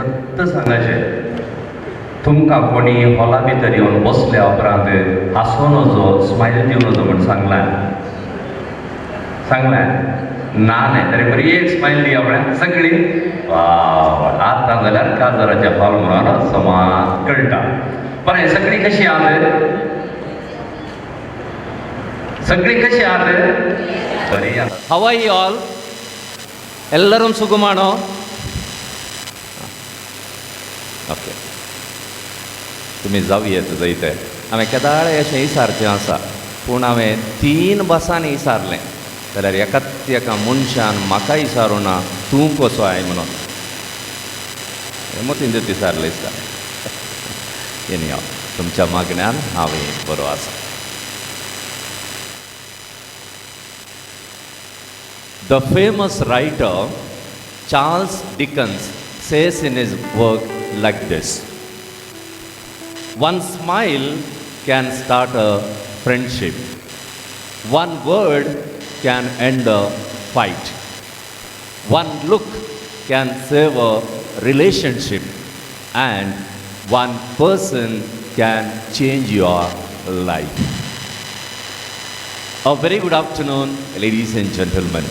सत्य सांगायचे तुमकां कोणी हॉला भितर येवन बसल्या उपरांत हांसून वचो स्मायल दिवन वचो म्हण सांगलां ना नाही तरी बरी एक स्माईल दिया म्हळ्यार सगळी आतां जाल्यार काजराच्या हॉल म्हणून समाज कळटा पण हे सगळी कशी आहात सगळी कशी आहात बरी How are you all? ಎಲ್ಲರೂ ಸುಗುಮಾಣೋ ओके तुमी जाऊ येत जायते हांवें केदाळे अशें विचारचें आसा पूण हांवें 3 बसांनी विचारलें जाल्यार एका मनशान म्हाका विचारूं ना तूं कसो आय म्हणून मतीन विचारलें दिसता एनी हांव तुमच्या मागण्यान हांवें बरो आसा The famous writer Charles Dickens says in his work like this: one smile can start a friendship, one word can end a fight, one look can save a relationship, and one person can change your life. A very good afternoon, ladies and gentlemen.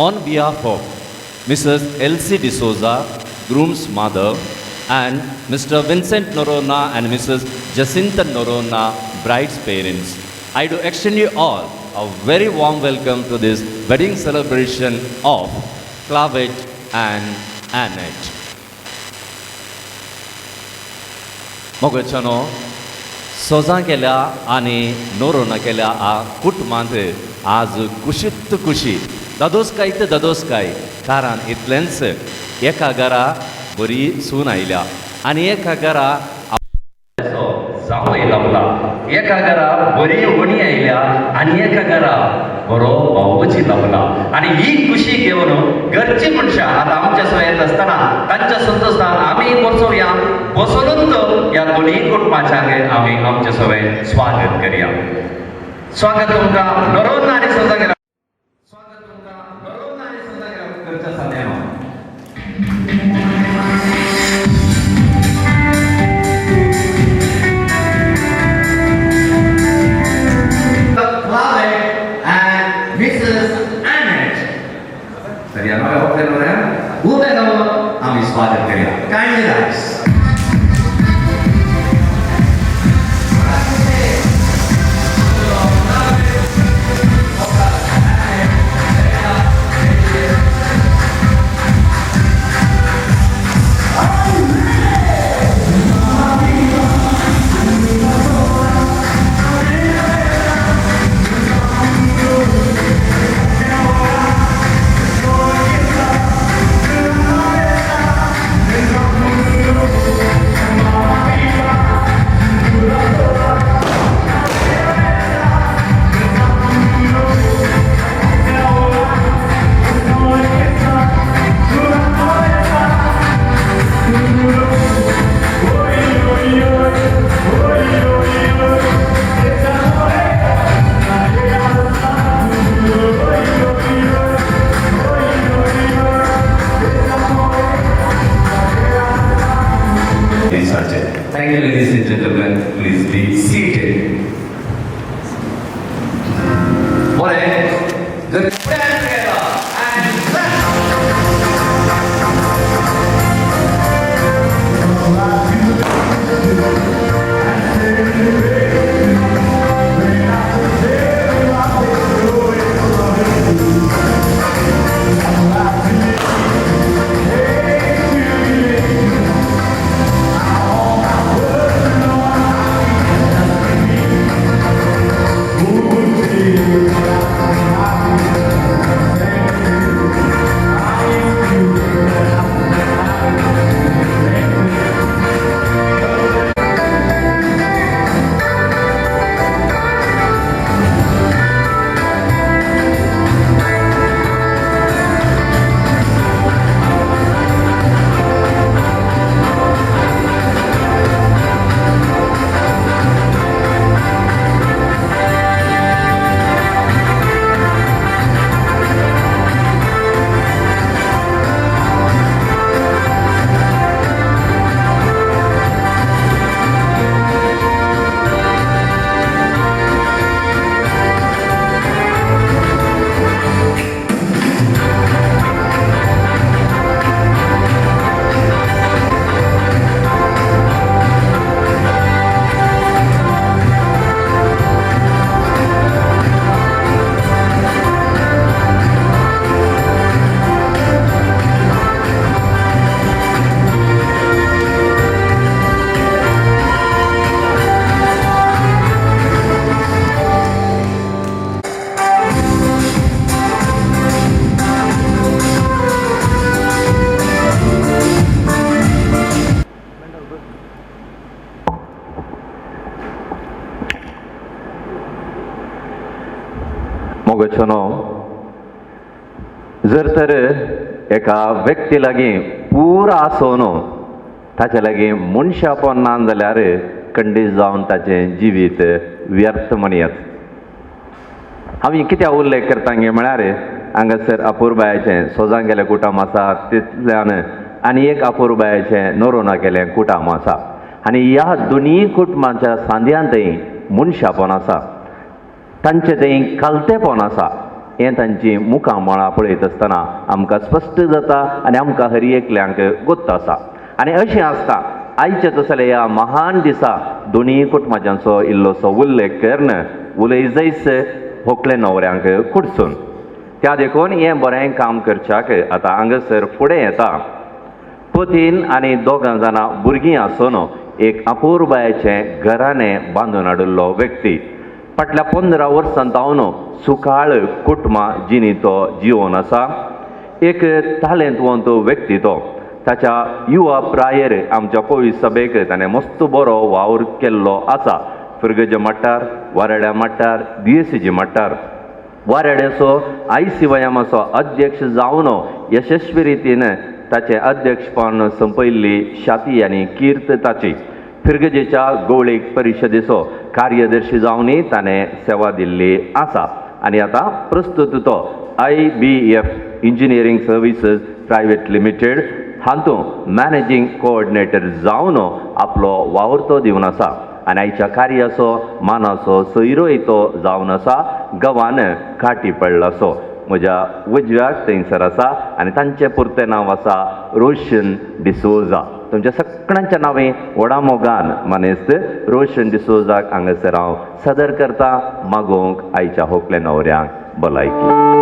On behalf of Mrs. Elsie D'Souza, groom's mother, and Mr. Vincent Norona and Mrs. Jacinta Norona, bride's parents, I do extend you all a very warm welcome to this wedding celebration of Clavet and Annette. Mogachano, सोजा केल्या आनी नोरोना केल्या आ कुटुंबांत आज कुशीत खुशी ददोसकाय ते ददोसकाय कारण इतलेंच एका घरा बरी सून आयल्या आनी एका घरा जावय लावला एका घरा बरी वणी आयल्या आनी एका घरा बरो भावची लावला आनी ही खुशी घेवन घरची मनशां आतां आमच्या सयत आसतना तांच्या संतोशान आमी बसोवया बसोनूच ह्या दोनी कुटुंबांचे आमी आमचे सवय स्वागत करया स्वागत तुमकां नरोन आनी सोजागेरा स्वागत तुमकां नरोन आनी सोजागेरा करच्या समेन आम्ही स्वागत करूया काइंडली राईस मोगचोनो जर तर एका व्यक्ती लागीं पुरा आसोन ताचे लागीं मनशापण ना जाल्यार खंडीत जावन ताचें जिवीत व्यर्थ म्हणयात. हांव कित्याक उल्लेख करता गे म्हळ्यार हांगासर अपुर्बायेचें सोजां गेलें कुटाम आसा तितल्यान आनी एक अपुर्बायेचें नोरोना गेलें कुटाम आसा आनी ह्या दोनी कुटुंबाच्या सांद्यांतय मनशापण आसा, तांचें थंय कालतेपण आसा. हें तांची मुखां मळां पळयत आसतना आमकां स्पश्ट जाता आनी आमकां हर एकल्यांक गोत्त आसा. आनी अशें आसता आयच्या तसले ह्या महान दिसा दोनी कुटुंबाच्यांचो इल्लोसो उल्लेख करून उलय जैस व्हंकले न्हवऱ्यांक कुडसून त्या देखून हें बरें काम करच्याक आतां हांगासर फुडें येता. पतीन आनी दोगां जाणां भुरगीं आसून एक अपुर्बायेचें घराणें बांदून हाडिल्लो व्यक्ती फाटल्या 15 वर्सांतावन सुखाळ कुटुंबां जिणी तो जिवन आसा. एक तालेंतवंत व्यक्ती तो. ताच्या युवा प्रायर आमच्या पळय सभेक ताणें मस्त बरो वावर केल्लो आसा. फुरगेजे मट्टार, वारेड्या मट्टार, DSC मट्टार वारेड्याचो ICYMचो अध्यक्ष जावन यशस्वी रितीन ताचें अध्यक्षपण संपयल्ली शाती आनी कीर्त ताची. फिरगजेच्या गवळीक परिशदेचो कार्यदर्शी जावनय ताणें सेवा दिल्ली आसा. आनी आतां प्रस्तुत तो IBF engineering services private limited हातूंत मॅनेजींग कोऑर्डिनेटर जावन आपलो वावर तो दिवन आसा. आनी आयच्या कार्याचो मानाचो सोयरोय तो जावन आसा. गवान खाटी पडलासो. म्हज्या उजव्याक थंयसर आसा आनी तांचें पुर्तें नांव आसा रोशन डिसोजा. तुमच्या सगळ्यांच्या नांवें व्हडा मोगान मानेस्त रोशन डिसोजाक हांगासर हांव सदर करता. मागोवंक आयच्या व्हंकले न्हवऱ्यांक भलायकी.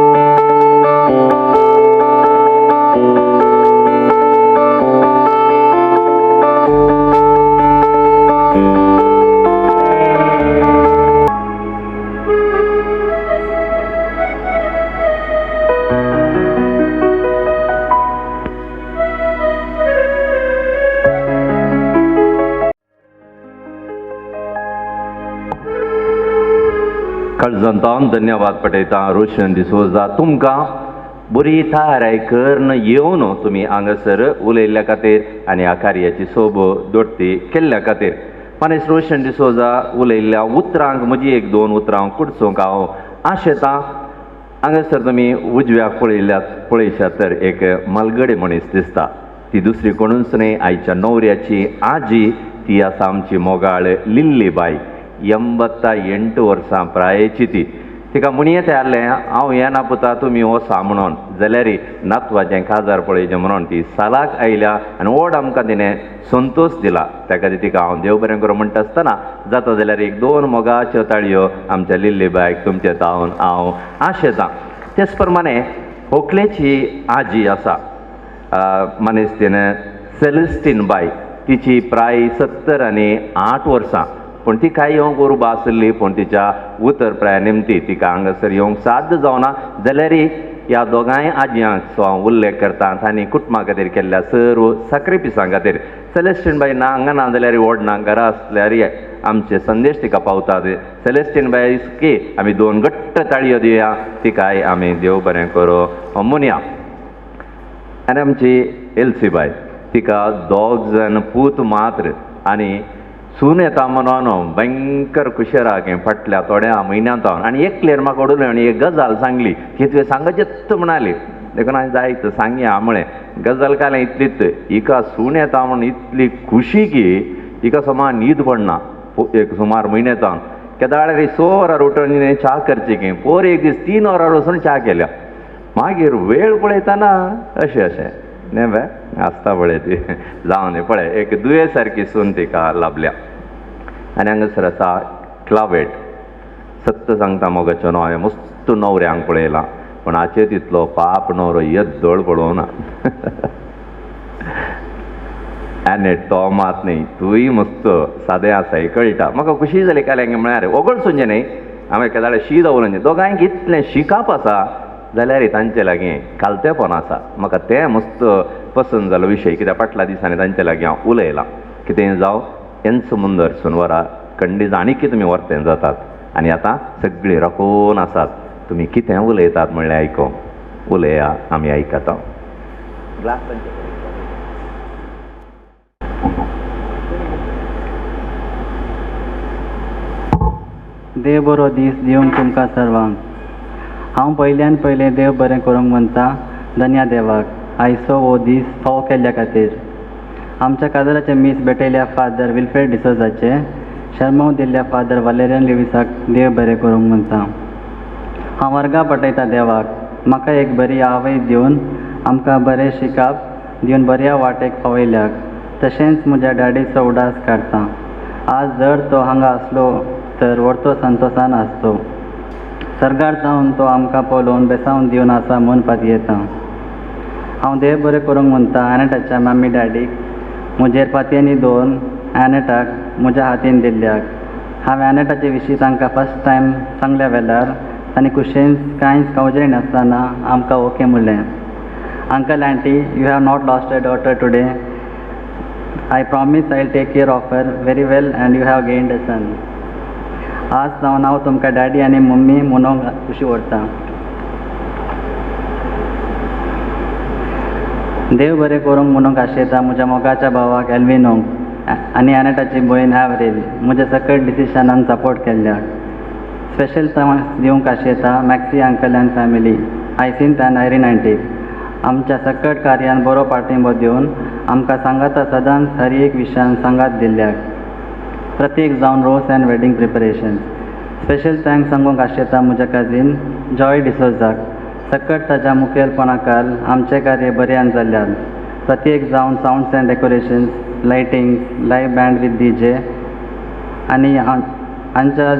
काळजांतान धन्यवाद पटयता रोशन डिसोजा. तुमकां बरी थाराय करून येवन तुमी हांगासर उलयल्ल्या खातीर आनी ह्या कार्याची सोब दोडती केल्ल्या खातीर. मानेस रोशन डिसोजा उलयल्ल्या उतरांक म्हजी 1-2 उतरां कुडसूंक हांव आशेतां. हांगासर तुमी उजव्याक पळयशात तर एक मलगडे मनीस दिसता. ती दुसरी कोणूच न्हय, आयच्या न्हवऱ्याची आजी. ती आसा आमची मोगाळ लिल्लीबाई. 88 वर्सां प्रायेची ती. तिका म्हणयेत आयलें हांव येना पुता तुमी वसा म्हणून. जाल्यार नातवाचें काजार पळयचें म्हणून ती सालाक आयल्या आनी व्हड आमकां तिणें संतोश दिला. त्या खातीर तिका हांव देव बरें करूं म्हणटा आसतना जाता जाल्यार 1-2 मोगाच्यो ताळयो आमच्या लिल्लीबायक तुमचे तावन हांव आशेतां. तेच प्रमाणे व्हंकलेची आजी आसा मनीस तिणें सेलेस्टीन बाय. तिची प्राय 78 वर्सां. पूण ती कांय येवंक उर्बा आसली पूण तिच्या उतर प्राया निमती तिका हांगासर येवंक साध्य जावना. जाल्यार ह्या दोगांय आजयांचो हांव उल्लेख करता. तांणी कुटुंबा खातीर केल्ल्या सर्व सॅक्रिफिसां खातीर. सेलेस्टीन बाई ना हांगा ना जाल्यार व्हड ना घरा आसल्यार आमचे संदेश तिका पावतात. सेलेस्टीन बाई की आमी 2 घट्ट ताळयो दिवया. तिकाय आमी देव बरें करूं म्हणया. आनी आमची एलसी बाय. तिका 2 जण पूत मात्र आनी सून येता म्हणून भयंकर कुशेराक फाटल्या थोड्या म्हयन्यांतावन. आनी एकलेर म्हाका उडोवलें आनी एक गजाल सांगली की तुवें सांगचेत म्हणाली. देखून हांवें जायत सांगया म्हळें. गजाल कालें इतलीच हिका सून येता म्हणून इतली खुशी की हिका सुमार न्हीद पडना एक सुमार म्हयन्यांतावन. केदाळ 6 वरां उठून च्या करची की पोर एक दीस 3 वरां वचून च्या केल्या. मागीर वेळ पळयतना अशें न्ही बाय आसता पळय ती जावन पळय एक दुये सारकी सून तिका लाभल्या. आनी हांगासर आसा क्लावेट. सत्त सांगता मोगाचो न्हू हांवें मस्त न्हवऱ्यांक पळयलां पूण हाचे तितलो पाप न्हवरो येद्दळ पळोवना. आनी तो मात न्ही तूंय मस्त सादें आसा हें कळटा. म्हाका खुशी जाली काल हांगे म्हळ्यार वगळ सुंजे न्ही हांवें केदाळे शी दवरलें. दोगांयक इतलें शिकाप आसा जाल्यार तांचे लागीं कालतेपण आसा. म्हाका तें मस्त पसंद जालो विशय. कित्याक फाटल्या दिसांनी तांचे लागीं हांव उलयलां. कितें जावं हें समुंदर सुनवरां खंडीत आनी कितें तुमी व्हरतें जातात. आनी आतां सगळीं राखून आसात. तुमी कितें उलयतात म्हणलें आयको उलया आमी आयकता. देव बरो दीस दिवंक तुमकां सर्वांक. हांव पयल्यान पयलें देव बरें करूंक म्हणटा धन्या देवाक आयचो हो दीस फावो केल्ल्या खातीर. आमच्या काजराचे मीस भेटयल्या फादर विल्फ्रेड डिसोजाचे शर्माव दिल्ल्या फादर वालेरियन लिविसाक देव बरें करूंक म्हणटा. हांव वर्गां पठयता देवाक म्हाका एक बरी आवय दिवन आमकां बरें शिकप दिवन बऱ्या वाटेक पावयल्याक. तशेंच म्हज्या डॅडीचो उडास काडटा. आज जर तो हांगा आसलो तर व्हरतो संतोशान आसतो. सर्गार जावन तो आमकां पळोवन बेसावन दिवन आसा म्हूण पातयेता. हांव देव बरें करूंक म्हणटा एनेटाच्या मम्मी डॅडीक म्हजेर पातयेनी दवरून एनेटाक म्हज्या हातीन दिल्ल्याक. हांवें एनेटाचे विशीं तांकां फस्ट टायम सांगल्या वेल्यार तांणी कुशेन कांयच काळजी नासतना आमकां ओके म्हणलें. Uncle aunty, you have not lost a daughter today. I promise I will take care of her very well and you have gained a son. आज जावन हांव तुमकां डॅडी आनी मम्मी म्हणूंक खुशी व्हरता. देव बरें करूंक म्हणूंक आशेता म्हज्या मोगाच्या भावाक एल्विनोक आनी एनेटाची भयण एवरेल म्हज्या सकट डिसिशनाक सपोर्ट केल्ल्याक. स्पेशल थँक्स दिवंक आशेता Maxie uncle and family, Hyacinth and Irene आंटीक आमच्या सकट कार्यान बरो पाठिंबो दिवन आमकां सांगाता सदांच हर एक विशयान सांगात दिल्ल्याक. प्रत्येक जावन रोस and wedding preparation. Special thanks सांगूंक आशेता म्हज्या कझीन जॉय डिसोजाक सकट ताच्या मुखेलपणाखाल आमचें कार्य बऱ्यान जाल्ल्यान. प्रत्येक जावन sounds and decorations, lightings, live band with DJ आनी हांच्या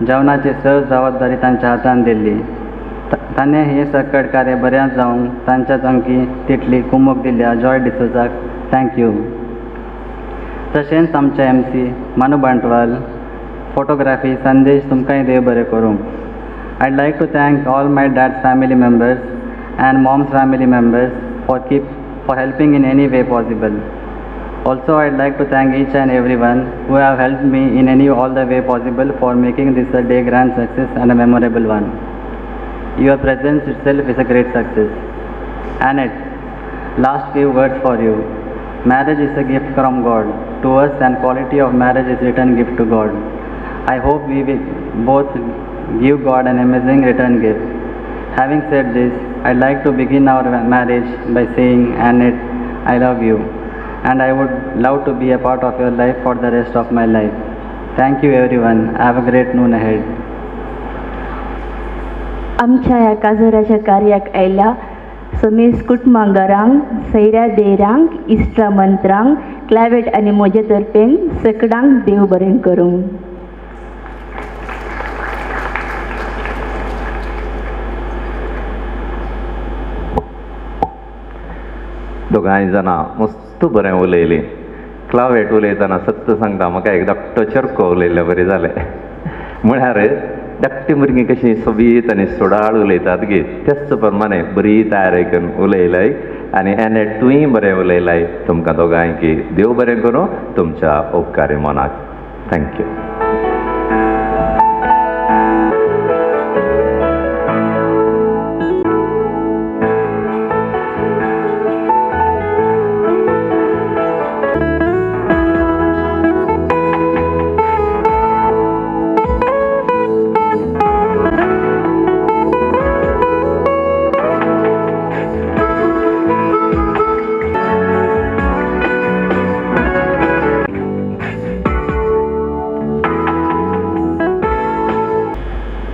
जेवणाची चड जबाबदारी तांच्या हातान दिल्ली. ताणें हें सकट कार्य बऱ्यान जावंक तांच्याच अंकी तितली कुमक दिल्या जॉय डिसोजाक थँक्यू. तशेंच आमचे MC मानू बांटवाल, फोटोग्राफी संदेश तुमकांय देव बरें करूं. I'd like to thank all my dad's family members and mom's family members for helping in any way possible. Also, I'd like to thank each and everyone who have helped me in all the way possible for making this a day grand success and a memorable one. Your presence itself is a great success. Annette, last few words for you. Marriage is a gift from God to us and quality of marriage is return gift to God. I hope we will both give God an amazing return gift. Having said this, I'd like to begin our marriage by saying, Annette, I love you and I would love to be a part of your life for the rest of my life. Thank you everyone. Have a great noon ahead. आमच्या ह्या काजराच्या कार्याक आयल्या समीस कुटुंबांगरांक, सैऱ्या देरांक, इश्टा मंत्रांक, क्लॅवेट आनी म्हजे तर्फेन सगळ्यांक देव बरें करूं. दोगांय जाणां मस्त बरें उलयलीं. क्लावेट उलयतना सत्त सांगता म्हाका एकदां टचरको उलयल्लें बरें जालें. म्हळ्यार धाकटीं भुरगीं कशीं सोबीत आनी सोडाळ उलयतात गे तेच प्रमाणे बरी तयारी करून उलयलाय. आनी एनेट तुंय बरें उलयलाय. तुमकां दोगांयकी देव बरें करूं तुमच्या उपकारी मनाक. थँक्यू.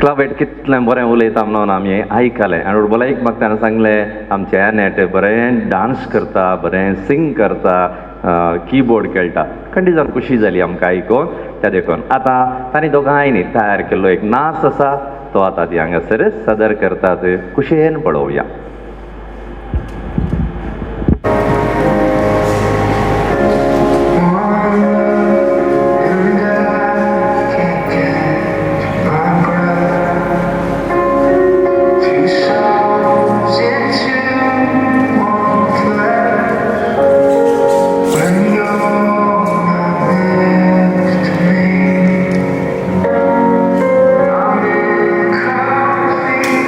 क्लावेट कितलें बरें उलयता म्हणून आमी आयकलें आनी उर्बलाईक म्हाका ताणें सांगलें आमचें एनेट बरें डान्स करता, बरें सिंग करता, कीबोर्ड खेळटा. खंडी जावन खुशी जाली आमकां आयकून. त्या देखून आतां तांणी दोगांयनी तयार केल्लो एक नाच आसा तो आतां ती हांगासर सादर करतात. खुशेन पळोवया. Coffee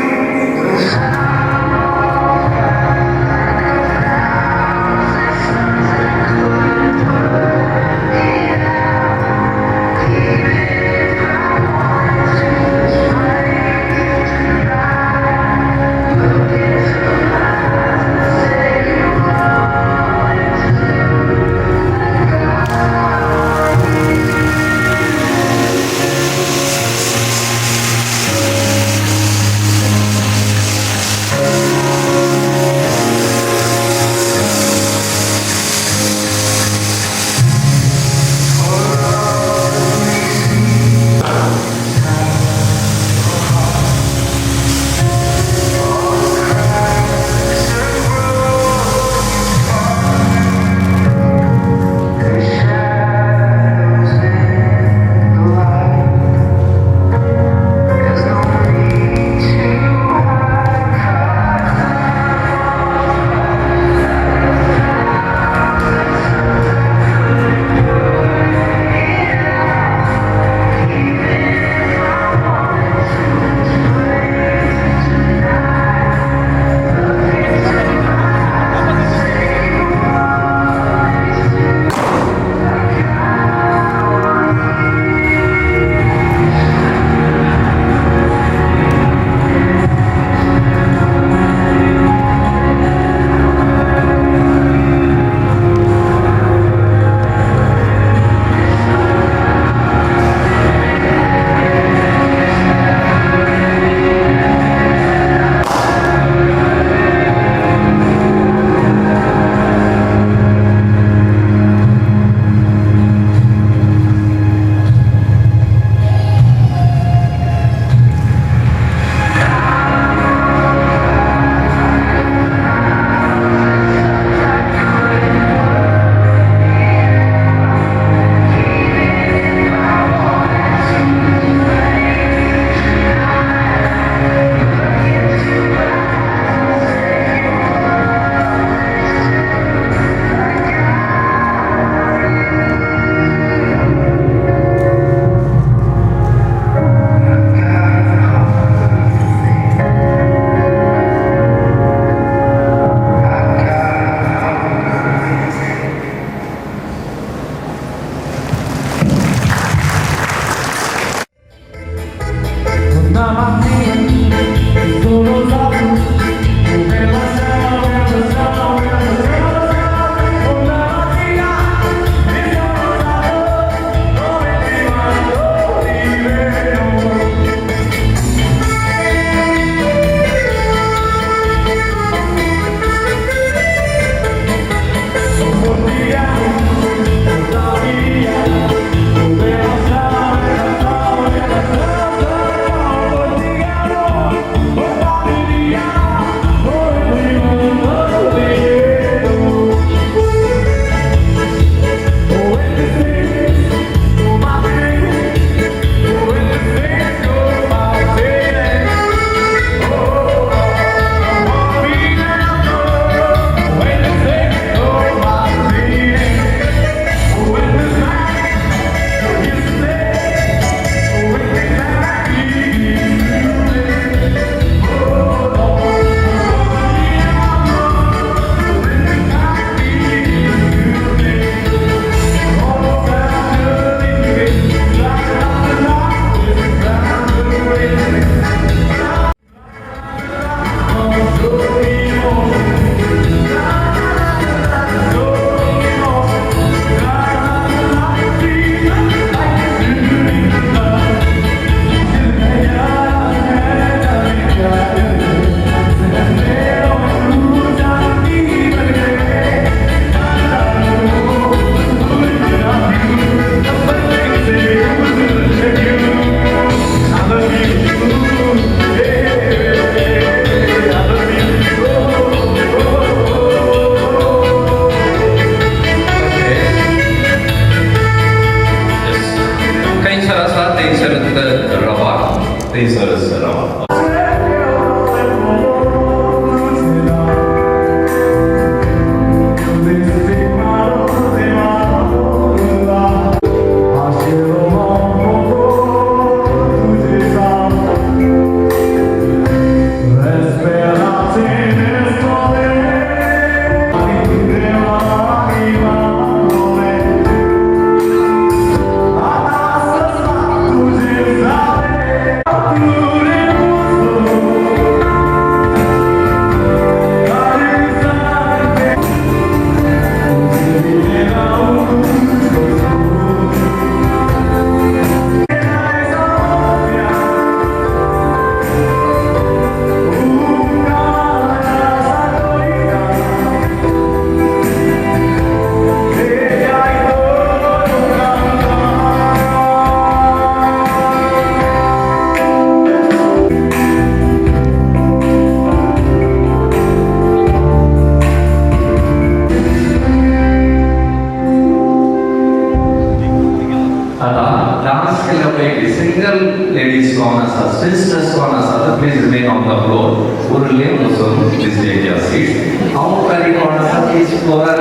single ladies corner, sisters corner, please remain on the floor. Urule also please take your seats. How many corners is floor? As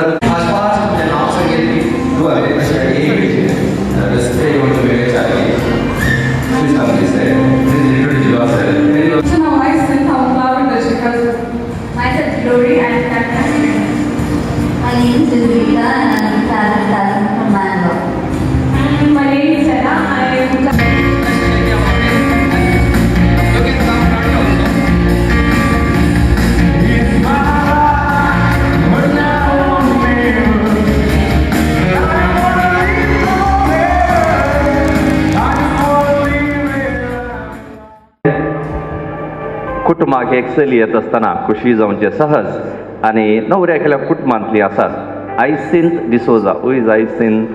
far as the answer can do a bit stay on the way. Please come this way. Please introduce yourself. So now I sing out loud the because Myself Glory and Kathleen. My name is Rita and I'm a from Bangalore. my name is Sarah. I am कुटुंबाक एक्सेल येत असताना खुशी जावचे सहज आणि नवऱ्याकेल्या कुटुंबांतली आसात Hyacinth D'Souza who is Hyacinth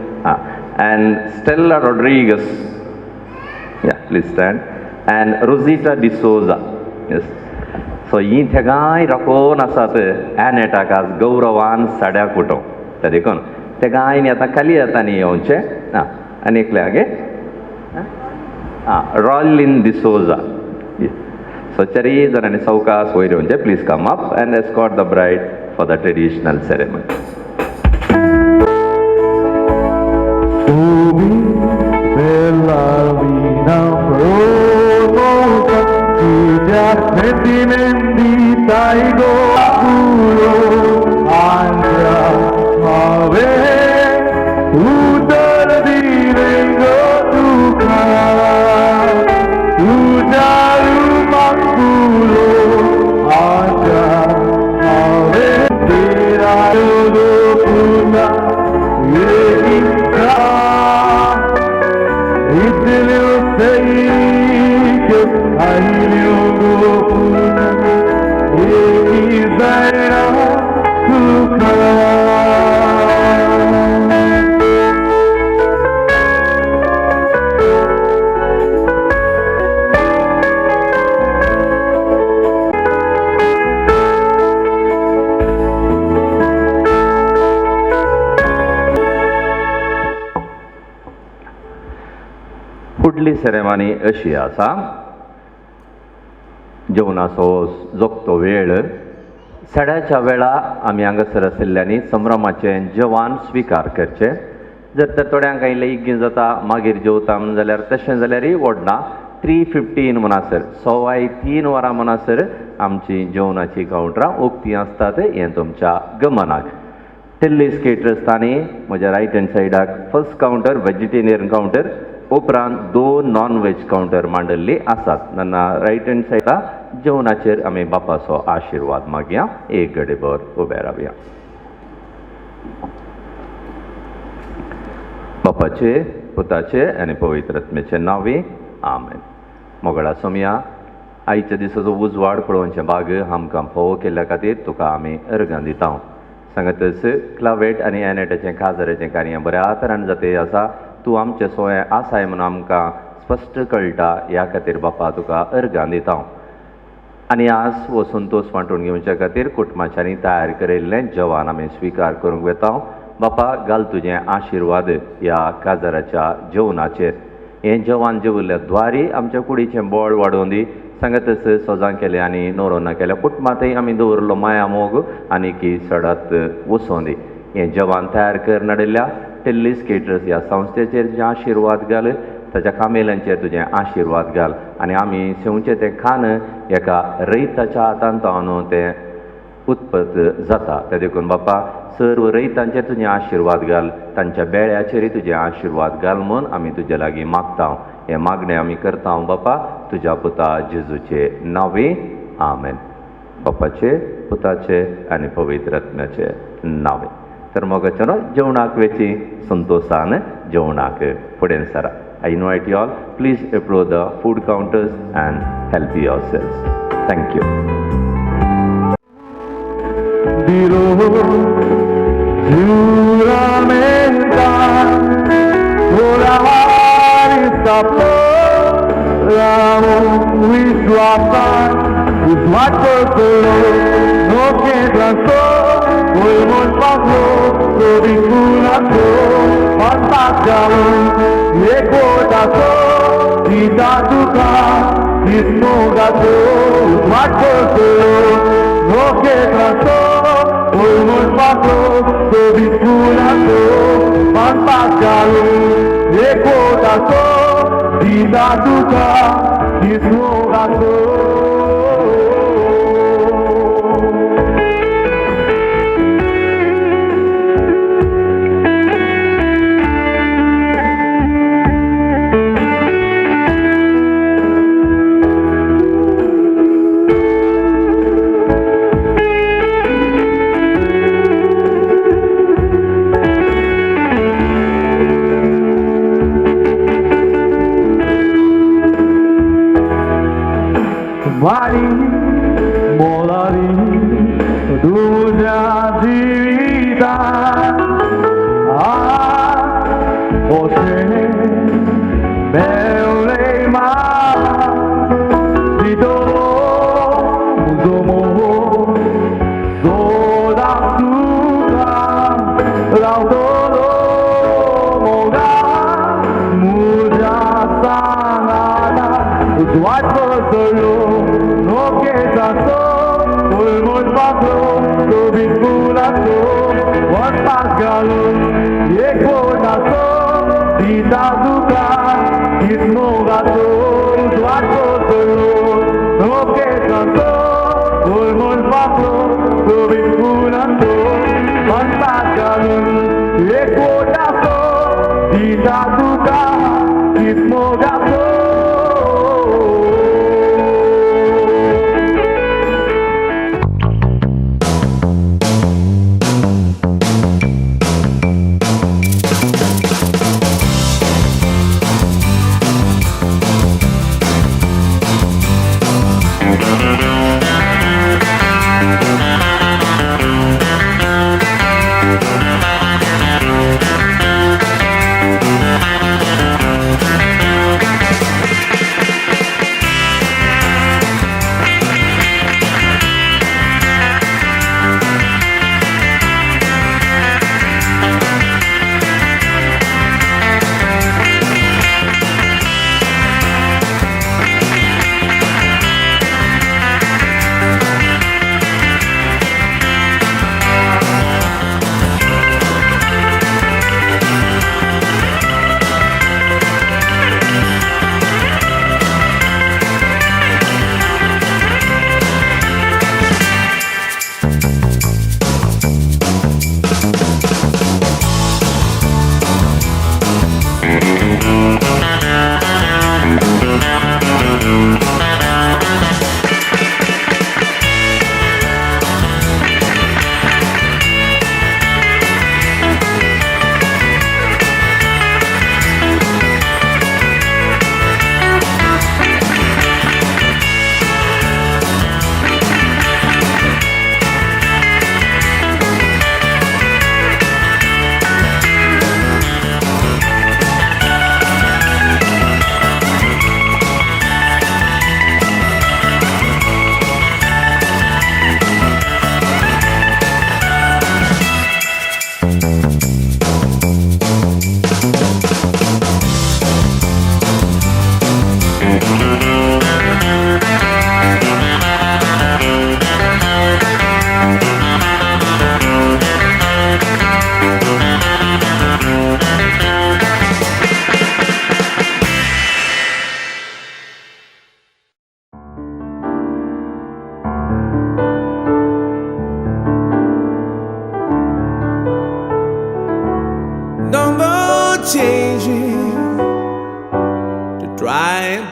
and Stella Rodriguez, yeah, please stand, and Rosita D'Souza, yes. So ही थेगाय राखून आसात एनेटाक आज गौरवान साड्या कुटो ते देखून ते गायनी आतां खाली येता न्ही येवचे आनी एकले आगे रॉलिन डिसोजा. So चारी जाणांनी सवकास वयर येवचे, please come up and escort the bride for the traditional ceremony. Utar फुडली सेरेमनी अशी आसा जेवणाचो जोगतो वेळ 3:30 वेळा आमी हांगासर आशिल्ल्यांनी संभ्रमाचें जेवण स्विकार करचें जर तर थोड्यांक इल्लें इग्गी जाता मागीर जेवता जाल्यार तशें जाल्यारय व्हडना 3:15 म्हणसर 3:15 वरां म्हणसर आमची जेवणाची कावंटरां उक्तीं आसतात हें तुमच्या गमनाक टिल्लीस केटरर्सांनी म्हज्या रायट हँड सायडाक फर्स्ट कावंटर वेजिटेरियन कावंटर उपरांत 2 नॉन वेज कावंटर मांडल्ली आसात नाना रायट हँड सायडा जेवणाचेर आमी बापाचो आशिर्वाद मागया एक घडीभर उबे रावया बापाचे पुताचे आनी पवित्र आत्म्याचे नांवे आमेन मोगळा सोमया आयच्या दिसाचो उजवाड पळोवचे बाग आमकां फोव केल्ल्या खातीर तुका आमी अर्गां दिता सांगतच क्लावेट आनी एनेटाचें काजाराचें कार्य बऱ्या तरान जाते आसा तूं आमचें सोय आसाय म्हणून आमकां स्पश्ट कळटा ह्या खातीर बापा तुका अर्गां दिता आनी आज हो संतोश वांटून घेवच्या खातीर कुटुंबाच्यांनी तयार केल्लें जेवण आमी स्विकार करूंक वेता बापा घाल तुजें आशिर्वाद ह्या काजाराच्या जेवणाचेर हें जेवण जेवल्ल्या द्वारी आमच्या कुडीचें बळ वाडोवन दी सांगतच सजां केलें आनी नोरोना केल्या कुटुंबांतय आमी दवरलो माया मोग आनी की सडत वचोवन दी हें जेवण तयार कर नडिल्ल्या टिल्लीस केटरर्स ह्या संस्थेचेर तुजें आशिर्वाद घाल ताच्या कामेल्यांचेर तुजें आशिर्वाद घाल आनी आमी सेवचें तें खान एका रैताच्या हातांत तावन तें उत्पत जाता ते देखून बापा सर्व रैतांचेर तुजें आशिर्वाद घाल तांच्या बेळ्याचेरय तुजें आशिर्वाद घाल म्हूण आमी तुजे लागीं मागता हें मागणें आमी करता बापा तुज्या पुता जेजूचे नांवे आमेन बापाचे पुताचे आनी पवित्र आत्म्याचे नांवे तर मोगाचें जेवणाक वेची संतोशान जेवणाक फुडें सरा I invite you all, please approach the food counters and help yourselves. Thank you.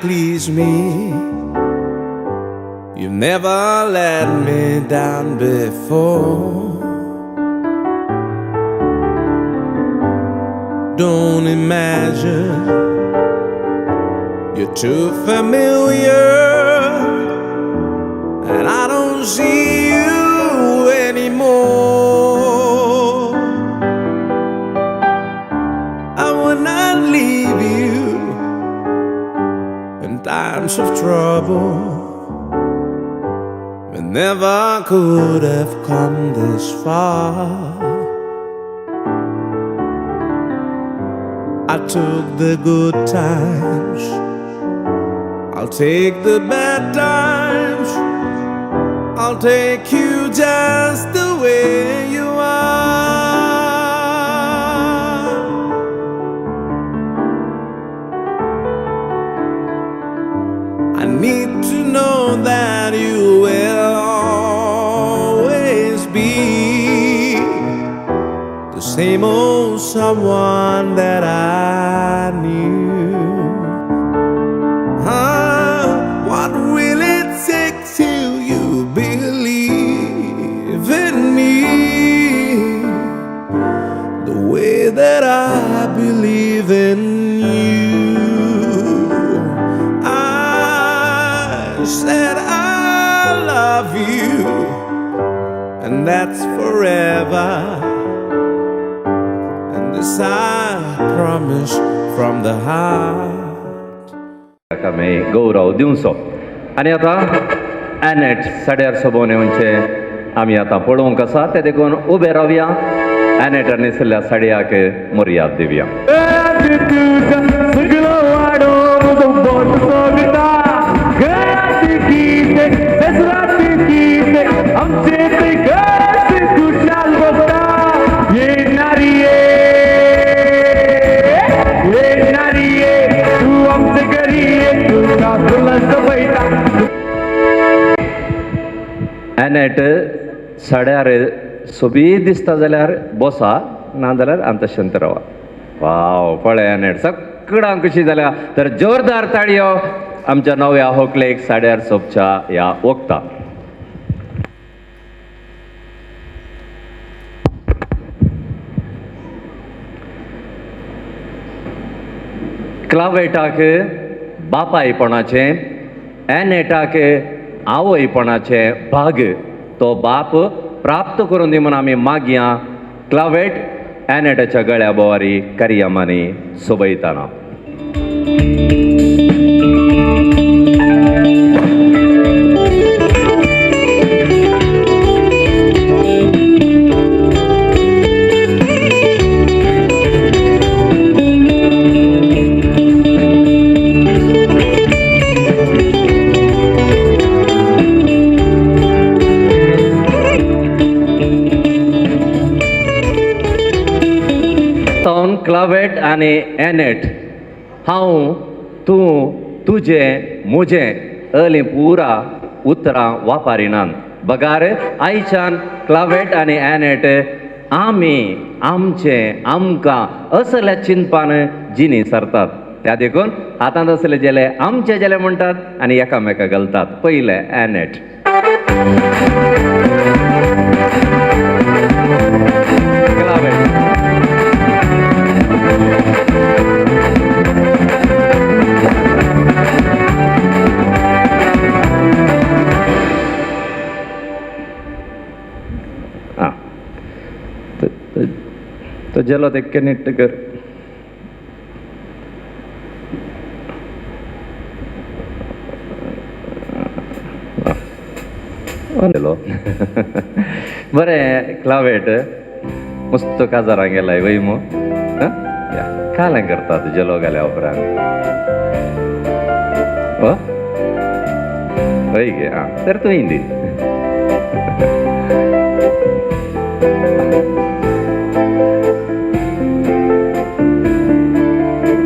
please me. You've never let me down before. Don't imagine you're too familiar, and I don't see you anymore. I will not leave you in times of trouble. We never could have come this far. I took the good times, I'll take the bad times. I'll take you just the way you are. I need to know that you will always be the same old someone that I knew. What will it take till you believe in me the way that I believe in you? I said I love you, and that's forever. And this I promise from the heart. आमी गौरव दिवचो. आनी आतां Annette साड्यार सोबोन येवचे आमी आतां पळोवंक आसा ते देखून उबे रावया. एनेटान न्हेसल्या साडयाक मर्याद दिवया. एनेट साड्यार सोबीत दिसता जाल्यार बसा, नाजाल्यार आंतशांत रावा. वाव, पळय एनेट सगळ्यांक कशी जाल्या. तर जोरदार ताळयो आमच्या नव्या होकलेक साड्यार सोबच्या ह्या वखदाक. क्लावेटाक बापायपणाचें, एनेटाक आवयपणाचे भाग तो बाप प्राप्त करून दी म्हणून आमी मागया. क्लावेट एनेटाच्या गळ्या बोवारी करियामानी सोबयताना. क्लावेट आनी एनेट हांव तूं तुजें मुजें अलीं पुरा उतरां वापरिनान. बगार आयच्यान क्लावेट आनी एनेट आमी, आमचें, आमकां असल्या चिंतपान जिनी सरतात. त्या देखून हातांत असले जेले आमचे जेले म्हणटात आनी एकामेका घालतात. पयले एनेट. क्लावेट. तो जेलो तेक्के नीट कर. बरें क्लावेट मस्त काजारां गेलाय वय मो. कालें करतात जेलो घाल्या उपरांत. हय गे. तर तूं दी.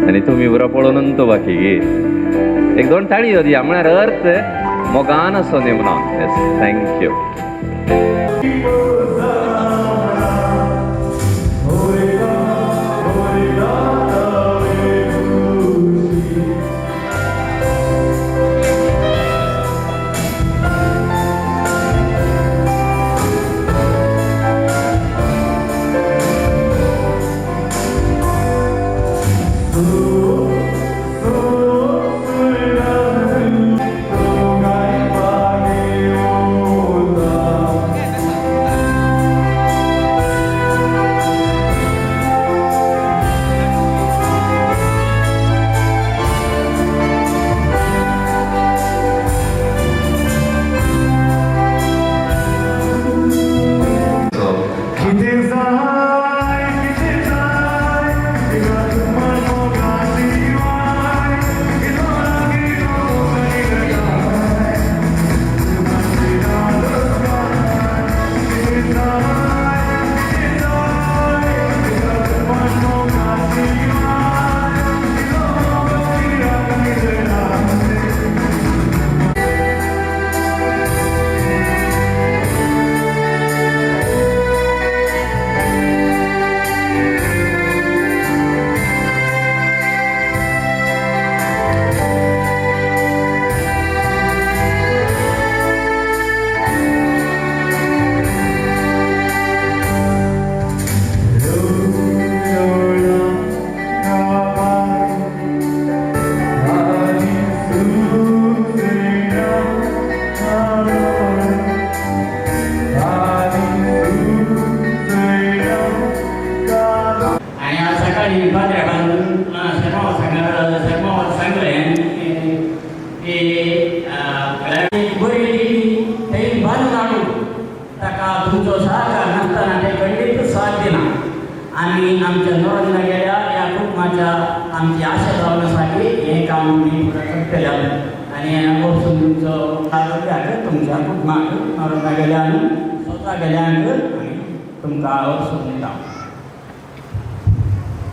आनी तुमी बरो पळोवन तो बाकी गे. एक दोन ताळयो दिया म्हळ्यार अर्थ मोगान असो निमणो. Yes, thank you. बरी दिली थंय बंद काडून ताका तुमचो सहकार नासतना ते खंडीत साथ दिना आनी आमच्या नोंदला गेल्या ह्या कुटुंबाच्या आमची आशा लावण्यासाठी हे काम मी फुडें करतले आनी वचून तुमचो तालुक्याक तुमच्या कुटुंबाक नोंदला गेल्यान स्वता गेल्यान आमी तुमकां वचून दिता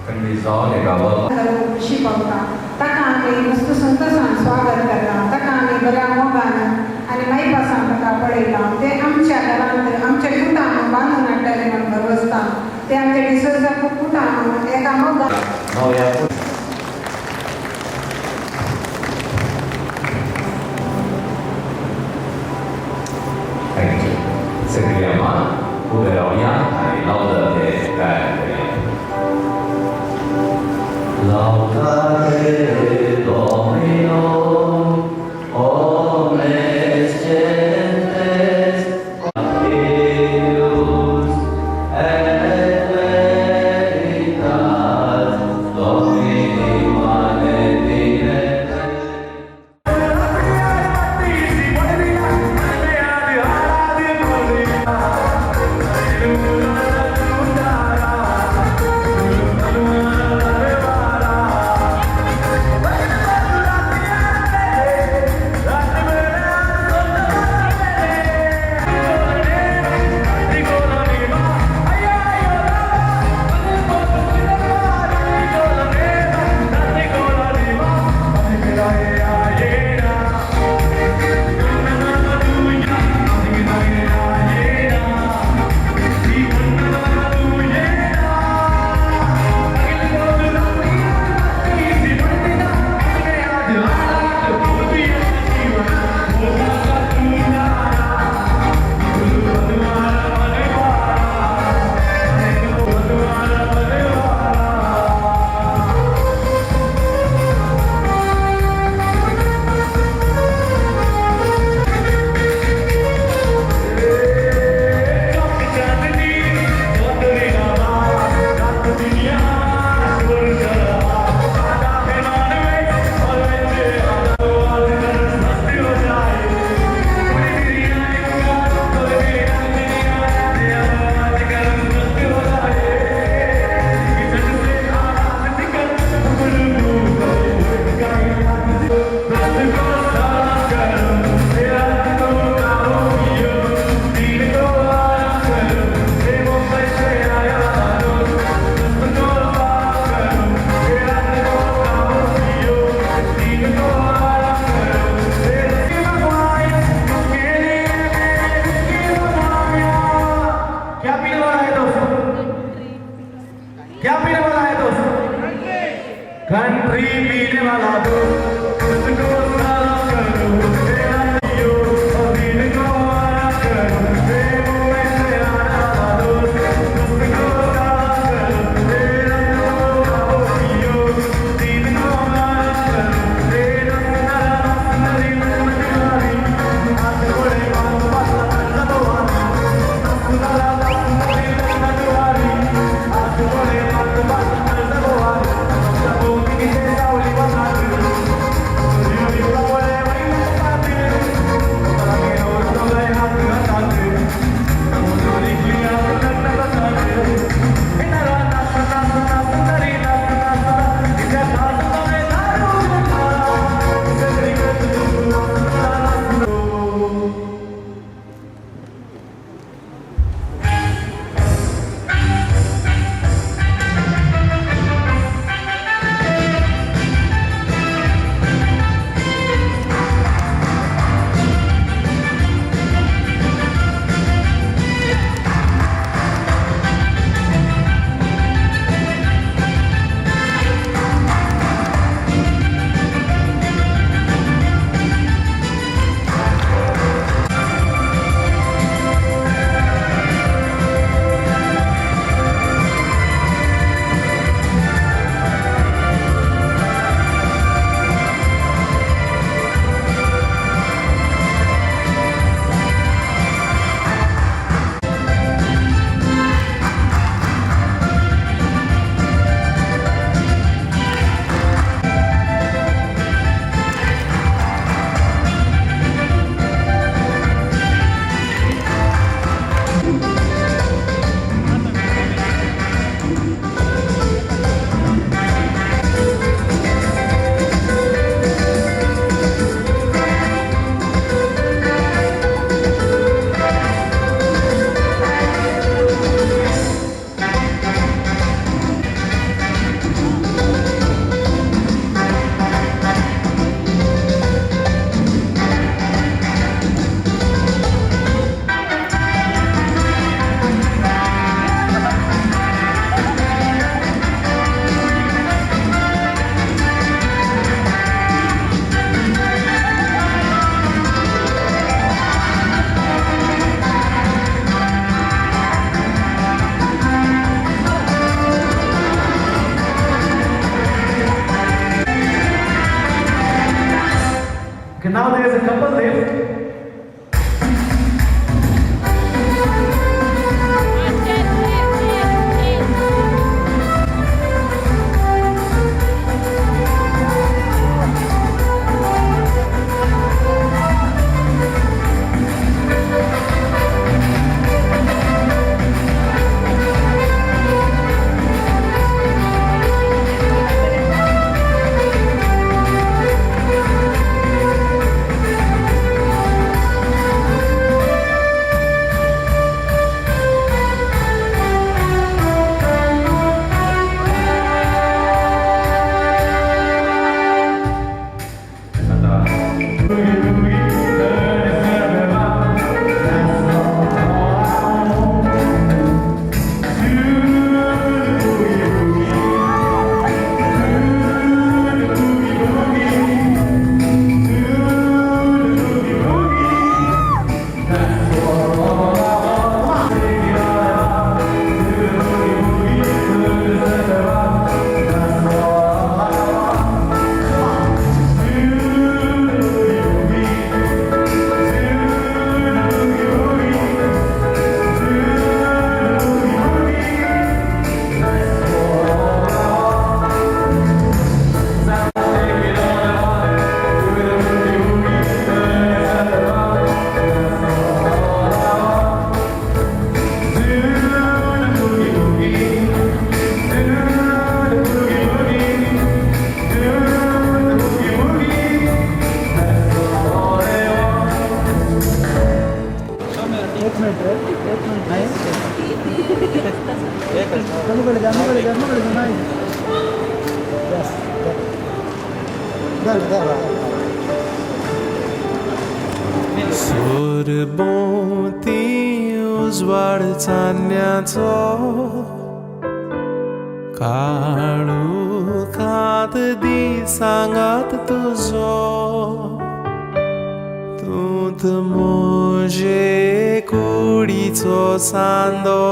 खंडीत जावन एका वर शिकवता ताका आमी मस्त संतोशान स्वागत करता ताका आमी बऱ्या मोगान आनी माई पासान ताका पळयता ते आमच्या घरांत आमच्या कुटान बांदून हाडटले म्हणून बसता ते आमचे डिसोजा कुटान एका मोगान नव्या थँक्यू सगळी आम्हा उबे रावया आनी लावता ते काय Laudate Domino, omnes gentes, Deus et veritas, Domini manetine. Country पीने वाला दो उसको सारा करो तेरा जियो और दिन को आया करो देवो ऐसे आना दो उसको सारा करो तेरा को आओ जियो दिन को आया करो तेरा सारा नदी मचुआरी हाथ बड़े बात बात सब सुनाला नदी मचुआरी हाथ बड़े बात बात सब सोरबोती उजवाड चान्याचो काळू खात दिसांगात तुजो तूत मोजे कुडीचो सांदो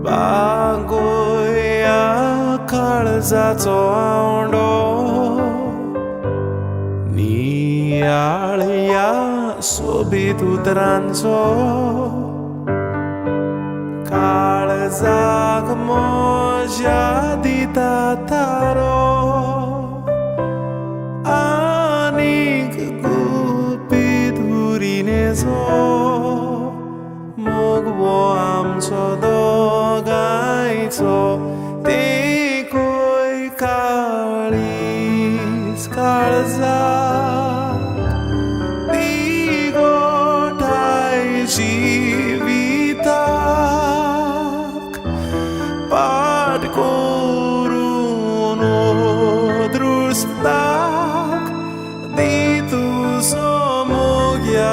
बागोया काळजाचो आवडो नियाळ्या सोबीत उतरांचो काळजाक मोज्या दिता तारो आनीक गुपीत उरिनेचो मोगवो आमचो दोगांयचो देखूय काळीज काळजा जिविताक पाट करून दृश्ताक दितू सोमोग्या